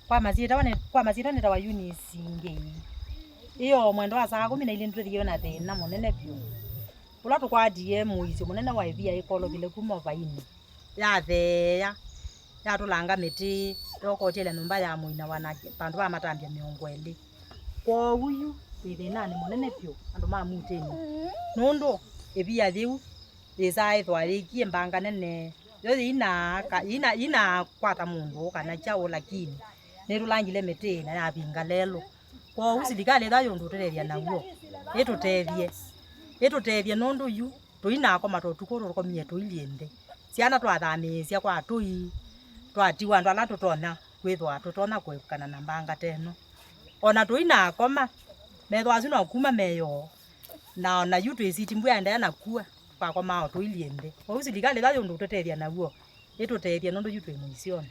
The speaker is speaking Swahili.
kwa mazira neta wa unisinge iyo mwendo wa saa 10 na ile ndwithio na thina munene pio ula tukwadie muicio munene wa ivia ikolo bile kuma vaini ya theya ya tulanga miti tokotele numba ya muina wanake bandu ba matambia miongweli kwa huyu thina ni munene pio andu ma muteni nundu ivia thiu thai thwarikie mbanga nene yo ina kwata mundu kana chao lakini nirulangile miti na ya binga lelo kwa usilikale thayo ndutereria naguo etutethie nundu yu tuina kwa matotukuru rukomie tuiliende ciana twathamisia kwa tui twatiwa andu ala tutona kwithwa tutona kwekana na mbanga teno ona tuina koma methwa zino kuma meyo na yu twiciti mbwa enda na kuwa kwa koma tuiliende kwa usilikale thayo ndutereria naguo etutethie nundu yu twi muicioni.